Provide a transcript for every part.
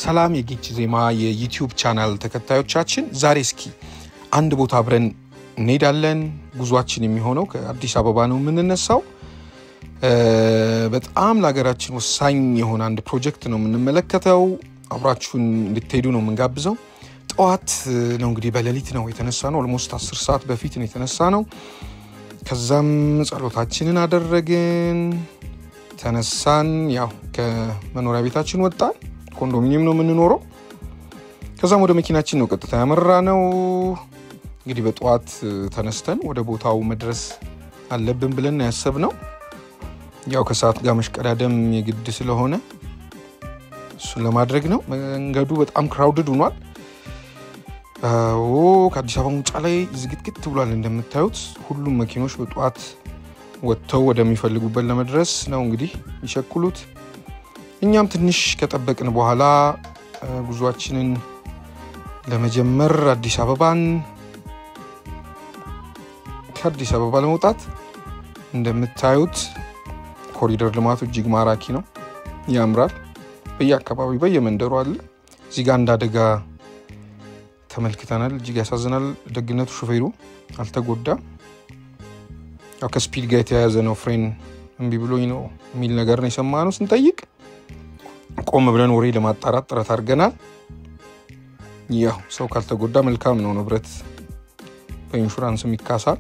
ሰላም የጊች ዜማ የዩቲዩብ ቻናል ተከታዮቻችን ዛሬ እስኪ አንድ ቦታ አብረን እንሄዳለን ጉዟችን የሚሆነው ከአዲስ አበባ ነው የምንነሳው በጣም ለሀገራችን ወሳኝ የሆነ አንድ ፕሮጀክት ነው የምንመለከተው አብራችሁን እንድትሄዱ ነው የምንጋብዘው ጠዋት ነው እንግዲህ በሌሊት ነው የተነሳነው ኦልሞስት 10 ሰዓት በፊት ነው የተነሳነው ከዛም ጸሎታችንን አደረግን ተነሳን ያው ከመኖሪያ ቤታችን ወጣን ኮንዶሚኒየም ነው የምንኖረው ከዛም ወደ መኪናችን ነው ቀጥታ ያመራነው እንግዲህ በጠዋት ተነስተን ወደ ቦታው መድረስ አለብን ብለን ያሰብነው ያው ከሰዓት ጋር መሽቀዳደም የግድ ስለሆነ እሱን ለማድረግ ነው መንገዱ በጣም ክራውድድ ሆኗል ከአዲስ አበባ ውጭ ላይ ዝግትግት ብሏል እንደምታዩት ሁሉም መኪኖች በጠዋት ወጥተው ወደሚፈልጉበት ለመድረስ ነው እንግዲህ ይሸኩሉት እኛም ትንሽ ከጠበቅን በኋላ ጉዟችንን ለመጀመር አዲስ አበባን ከአዲስ አበባ ለመውጣት እንደምታዩት ኮሪደር ልማቱ እጅግ ማራኪ ነው ያምራል በየአካባቢው በየመንደሩ አለ እዚህ ጋር እንዳደጋ ተመልክተናል እጅግ ያሳዝናል ደግነቱ ሹፌሩ አልተጎዳም ያው ከስፒድ ጋር የተያያዘ ነው ፍሬን እምቢ ብሎኝ ነው የሚል ነገር ነው የሰማነው ስንጠይቅ ቆም ብለን ወሬ ለማጣራት ጥረት አድርገናል ያው ሰው ካልተጎዳ መልካም ነው ንብረት በኢንሹራንስም ይካሳል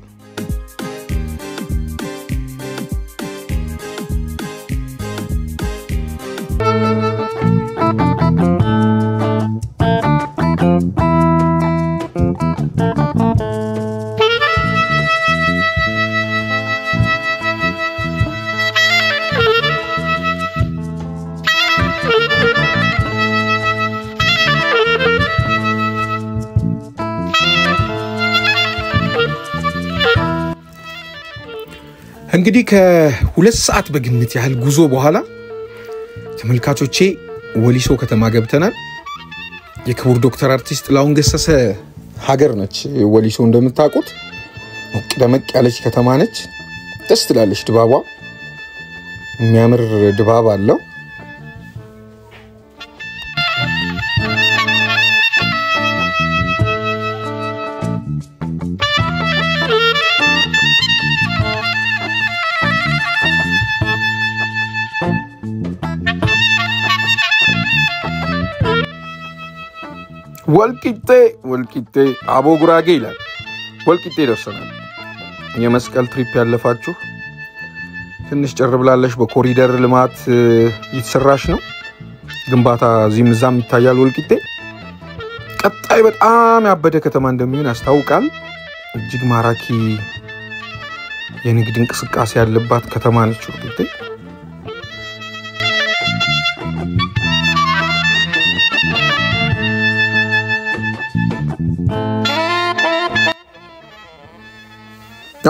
እንግዲህ ከ2 ሰዓት በግምት ያህል ጉዞ በኋላ ተመልካቾቼ ወሊሶ ከተማ ገብተናል የክቡር ዶክተር አርቲስት ጥላሁን ገሰሰ ሀገር ነች ወሊሶ እንደምታውቁት ደመቅ ያለች ከተማ ነች ደስ ትላለች ድባቧ የሚያምር ድባብ አለው ወልቂጤ አቦ ጉራጌ ይላል ወልቂጤ ደርሰናል የመስቀል ትሪፕ ያለፋችሁ ትንሽ ጨር ብላለሽ በኮሪደር ልማት ይተሰራሽ ነው ግንባታ እዚህም እዛም ይታያል ወልቂጤ ቀጣይ በጣም ያበደ ከተማ እንደሚሆን ያስታውቃል እጅግ ማራኪ የንግድ እንቅስቃሴ ያለባት ከተማ ነች ወልቂጤ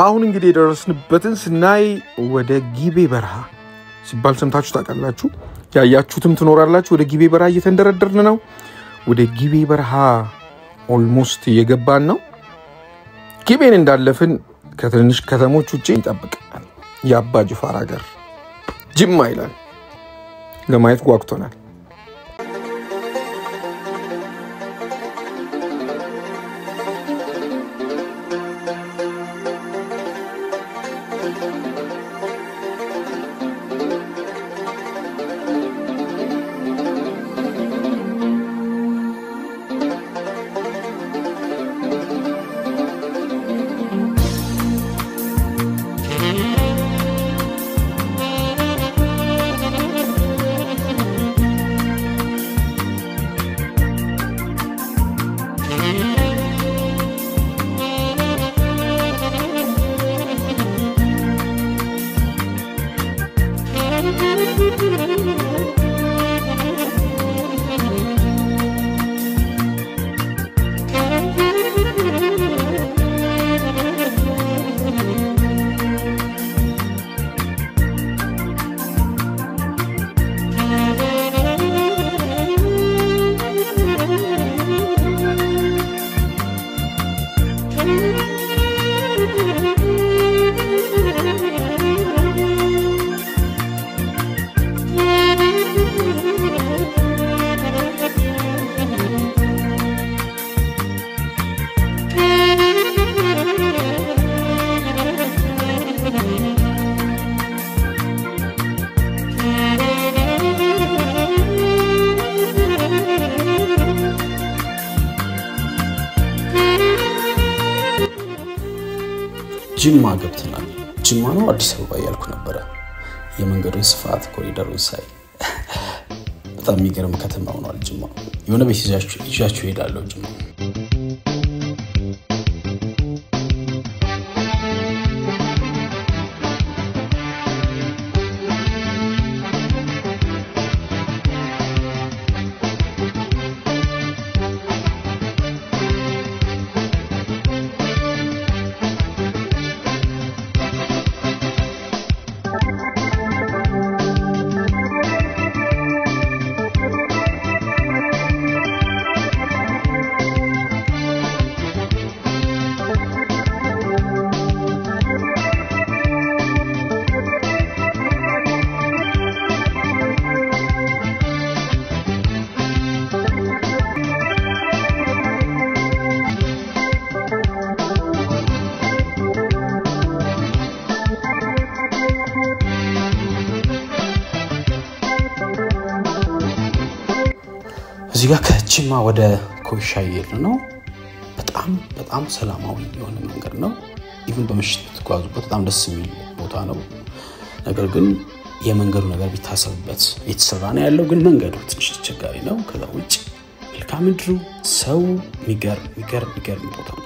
አሁን እንግዲህ ደረስንበትን ስናይ ወደ ጊቤ በረሃ ሲባል ሰምታችሁ ታውቃላችሁ ያያችሁትም ትኖራላችሁ ወደ ጊቤ በረሃ እየተንደረደርን ነው ወደ ጊቤ በረሃ ኦልሞስት እየገባን ነው ጊቤን እንዳለፍን ከትንሽ ከተሞች ውጪ ይጠብቃል ያባ ጅፋር ሀገር ጅማ ይላል ለማየት ጓጉተናል ጅማ ገብተናል ጅማ ነው አዲስ አበባ ያልኩ ነበር የመንገዱን ስፋት ኮሪደሩን ሳይ በጣም የሚገርም ከተማ ሆኗል ጅማ የሆነ ቤት ይዣችሁ ሄዳለሁ ጅማ እዚህ ጋር ከጅማ ወደ ኮይሻ እየሄድን ነው በጣም ሰላማዊ የሆነ መንገድ ነው ኢቭን በመሽት ተጓዙበት በጣም ደስ የሚል ቦታ ነው ነገር ግን የመንገዱ ነገር ቢታሰብበት የተሰራ ነው ያለው ግን መንገዱ ትንሽ አስቸጋሪ ነው ከዛ ውጭ መልካም ምድሩ ሰው የሚገርም ቦታ ነው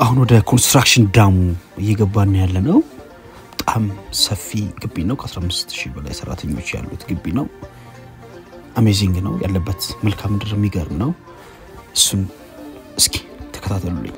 አሁን ወደ ኮንስትራክሽን ዳሙ እየገባን ያለነው በጣም ሰፊ ግቢ ነው ከ15000 በላይ ሰራተኞች ያሉት ግቢ ነው አሜዚንግ ነው ያለበት መልካም ምድር የሚገርም ነው እሱን እስኪ ተከታተሉልኝ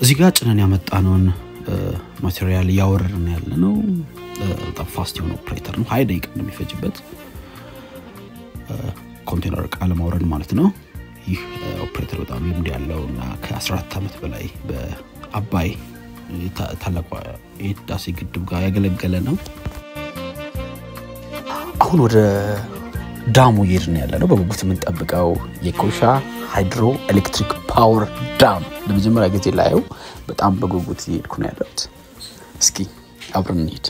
እዚህ ጋር ጭነን ያመጣነውን ማቴሪያል ያወረድን ያለነው በጣም ፋስት የሆነ ኦፕሬተር ነው 20 ደቂቃ እንደሚፈጅበት ኮንቴነር ቃል ማውረድ ማለት ነው ይህ ኦፕሬተር በጣም ልምድ ያለውና ከ14 አመት በላይ በአባይ ታላቋ የህዳሴ ግድብ ጋር ያገለገለ ነው አሁን ወደ ዳሙ እየሄድን ያለነው በጉጉት የምንጠብቀው የኮይሻ ሃይድሮ ኤሌክትሪክ ፓወር ዳም ለመጀመሪያ ጊዜ ላየው በጣም በጉጉት እየሄድኩ ነው ያለሁት እስኪ አብረን እንሂድ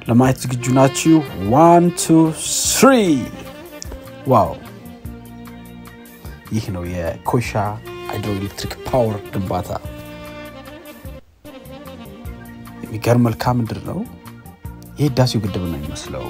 ለማየት ዝግጁ ናችሁ 1 2 3 ዋው ይህ ነው የኮይሻ ሃይድሮ ኤሌክትሪክ ፓወር ግንባታ የሚገርም መልካም ምድር ነው የህዳሴው ግድብ ነው የሚመስለው